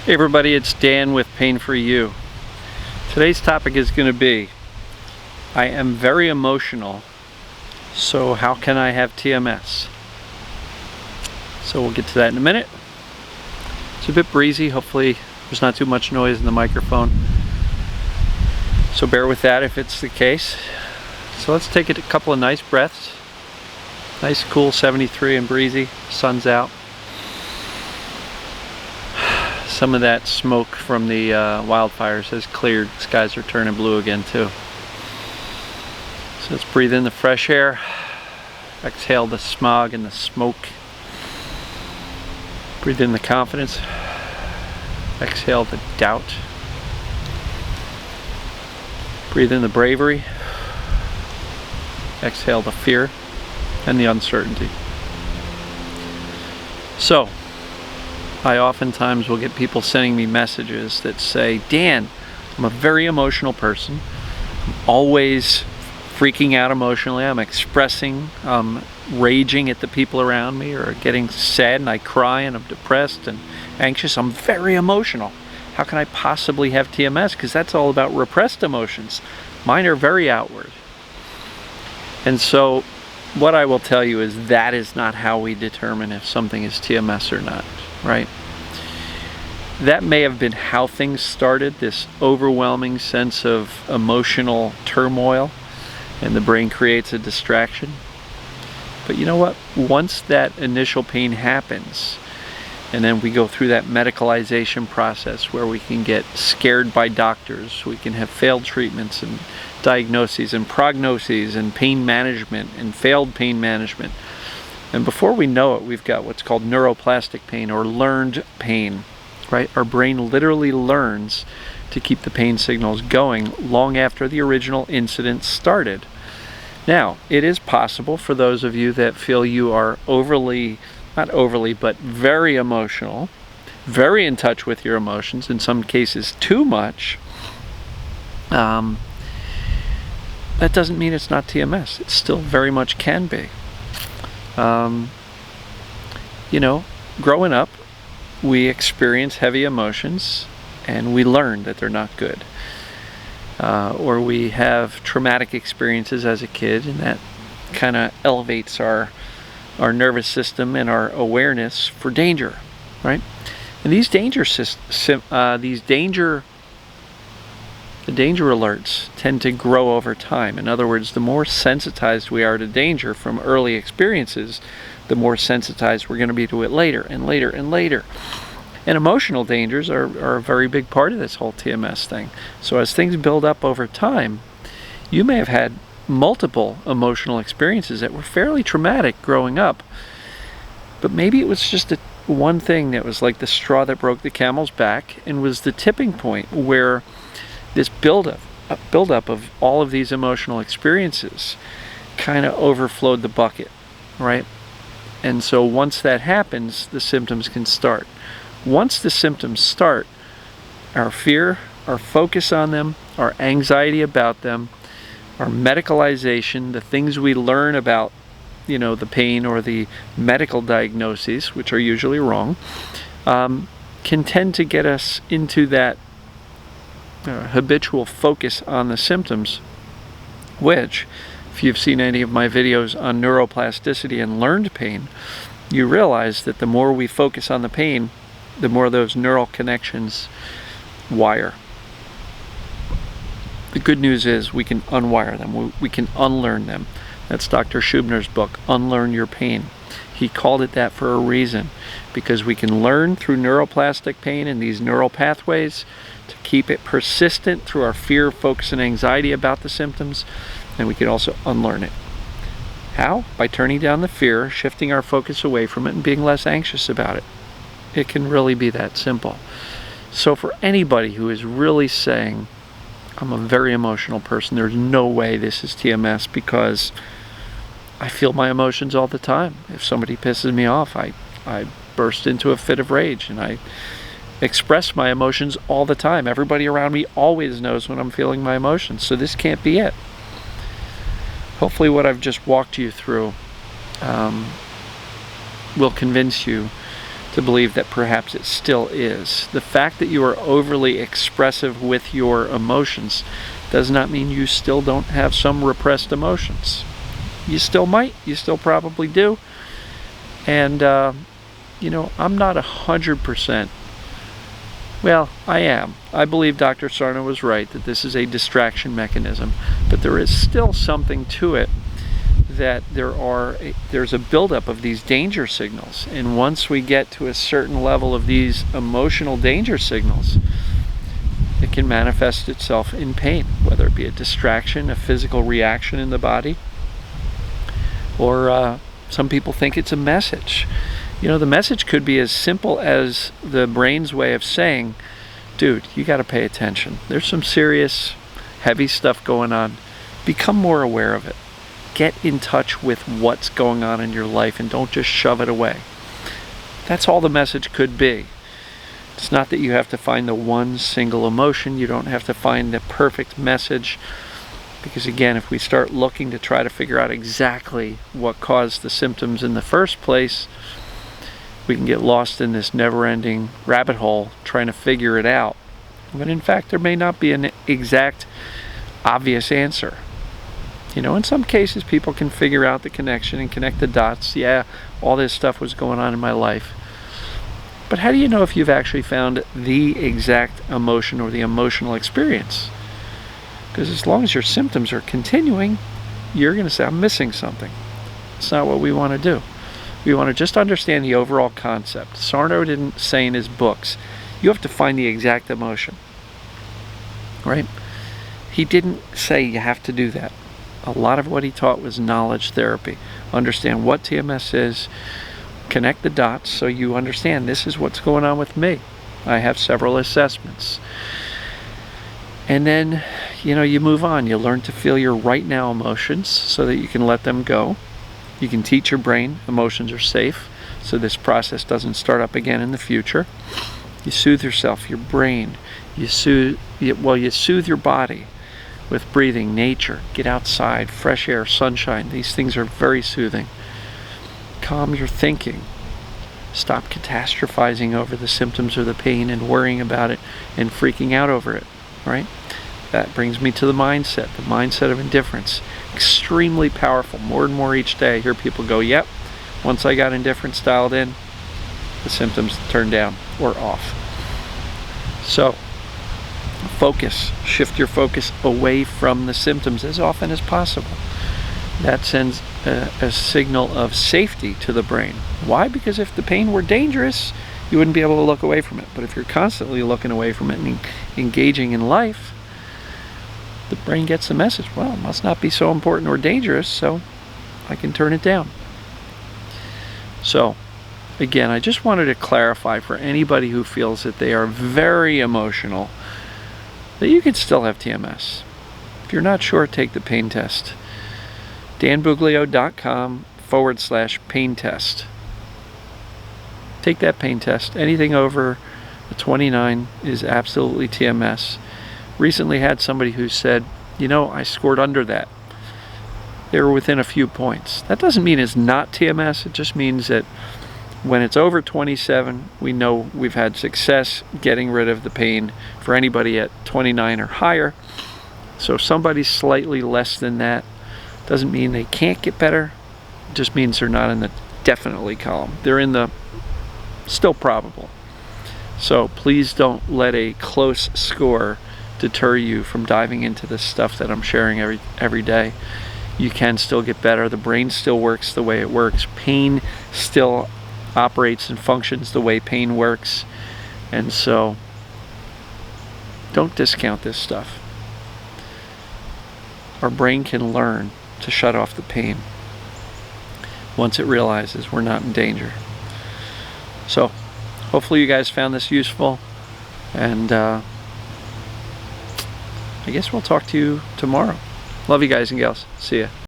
Hey everybody, it's Dan with Pain for You. Today's topic is going to be, I am very emotional, so how can I have TMS? So we'll get to that in a minute. It's a bit breezy, hopefully there's not too much noise in the microphone. So bear with that if it's the case. So let's take a couple of nice breaths. Nice cool 73 and breezy, sun's out. Some of that smoke from the wildfires has cleared. Skies are turning blue again too. So let's breathe in the fresh air. Exhale the smog and the smoke. Breathe in the confidence. Exhale the doubt. Breathe in the bravery. Exhale the fear and the uncertainty. So, I oftentimes will get people sending me messages that say, Dan, I'm a very emotional person. I'm always freaking out emotionally. I'm expressing, raging at the people around me, or getting sad and I cry and I'm depressed and anxious. I'm very emotional. How can I possibly have TMS? Because that's all about repressed emotions. Mine are very outward. And so what I will tell you is that is not how we determine if something is TMS or not. Right? That may have been how things started, this overwhelming sense of emotional turmoil, and the brain creates a distraction. But you know what? Once that initial pain happens, and then we go through that medicalization process where we can get scared by doctors, we can have failed treatments and diagnoses and prognoses and pain management and failed pain management. And before we know it, we've got what's called neuroplastic pain, or learned pain, right? Our brain literally learns to keep the pain signals going long after the original incident started. Now, it is possible for those of you that feel you are not overly, but very emotional, very in touch with your emotions, in some cases too much. That doesn't mean it's not TMS. It still very much can be. You know, growing up, we experience heavy emotions and we learn that they're not good. Or we have traumatic experiences as a kid, and that kind of elevates our nervous system and our awareness for danger, right? And these danger alerts tend to grow over time. In other words, the more sensitized we are to danger from early experiences, the more sensitized we're going to be to it later and later and later. And emotional dangers are a very big part of this whole TMS thing. So as things build up over time, you may have had multiple emotional experiences that were fairly traumatic growing up, but maybe it was just one thing that was like the straw that broke the camel's back and was the tipping point where this buildup of all of these emotional experiences kind of overflowed the bucket, right? And so once that happens, the symptoms can start. Once the symptoms start, our fear, our focus on them, our anxiety about them, our medicalization, the things we learn about, you know, the pain or the medical diagnoses, which are usually wrong, can tend to get us into that habitual focus on the symptoms, which, if you've seen any of my videos on neuroplasticity and learned pain, you realize that the more we focus on the pain, the more those neural connections wire. The good news is we can unwire them, we can unlearn them. That's Dr. Schubner's book, Unlearn Your Pain. He called it that for a reason, because we can learn through neuroplastic pain and these neural pathways to keep it persistent through our fear, focus, and anxiety about the symptoms, and we can also unlearn it. How? By turning down the fear, shifting our focus away from it, and being less anxious about it. It can really be that simple. So for anybody who is really saying, I'm a very emotional person, there's no way this is TMS because I feel my emotions all the time. If somebody pisses me off, I burst into a fit of rage and I express my emotions all the time. Everybody around me always knows when I'm feeling my emotions, so this can't be it. Hopefully what I've just walked you through will convince you to believe that perhaps it still is. The fact that you are overly expressive with your emotions does not mean you still don't have some repressed emotions. You still might, you still probably do. And, you know, I'm not 100%. Well, I am. I believe Dr. Sarno was right that this is a distraction mechanism, but there is still something to it, that there's a buildup of these danger signals, and once we get to a certain level of these emotional danger signals, it can manifest itself in pain, whether it be a distraction, a physical reaction in the body, or some people think it's a message. You know, the message could be as simple as the brain's way of saying, dude, you got to pay attention. There's some serious, heavy stuff going on. Become more aware of it. Get in touch with what's going on in your life and don't just shove it away. That's all the message could be. It's not that you have to find the one single emotion. You don't have to find the perfect message. Because again, if we start looking to try to figure out exactly what caused the symptoms in the first place, we can get lost in this never-ending rabbit hole trying to figure it out. When in fact, there may not be an exact, obvious answer. You know, in some cases, people can figure out the connection and connect the dots. Yeah, all this stuff was going on in my life. But how do you know if you've actually found the exact emotion or the emotional experience? Because as long as your symptoms are continuing, you're going to say, I'm missing something. It's not what we want to do. We want to just understand the overall concept. Sarno didn't say in his books, you have to find the exact emotion. Right? He didn't say you have to do that. A lot of what he taught was knowledge therapy. Understand what TMS is, connect the dots so you understand this is what's going on with me. I have several assessments. And then, you know, you move on. You learn to feel your right now emotions so that you can let them go. You can teach your brain emotions are safe so this process doesn't start up again in the future. You soothe yourself, your brain. You soothe your body with breathing, nature, get outside, fresh air, sunshine. These things are very soothing. Calm your thinking. Stop catastrophizing over the symptoms or the pain and worrying about it and freaking out over it, right? That brings me to the mindset of indifference. Extremely powerful. More and more each day I hear people go, yep, once I got indifference dialed in, the symptoms turned down or off. So, focus. Shift your focus away from the symptoms as often as possible. That sends a signal of safety to the brain. Why? Because if the pain were dangerous, you wouldn't be able to look away from it. But if you're constantly looking away from it and engaging in life, the brain gets the message, well, it must not be so important or dangerous, so I can turn it down. So, again, I just wanted to clarify for anybody who feels that they are very emotional, that you can still have TMS. If you're not sure, take the pain test. danbuglio.com/pain test. Take that pain test. Anything over a 29 is absolutely TMS. Recently had somebody who said, you know, I scored under that. They were within a few points. That doesn't mean it's not TMS. It just means that when it's over 27, we know we've had success getting rid of the pain for anybody at 29 or higher. So if somebody's slightly less than that, doesn't mean they can't get better. It just means they're not in the definitely column. They're in the still probable. So please don't let a close score deter you from diving into the stuff that I'm sharing every day. You can still get better. The brain still works the way it works. Pain still operates and functions the way pain works. And so don't discount this stuff. Our brain can learn to shut off the pain once it realizes we're not in danger. So hopefully you guys found this useful, and I guess we'll talk to you tomorrow. Love you guys and gals. See ya.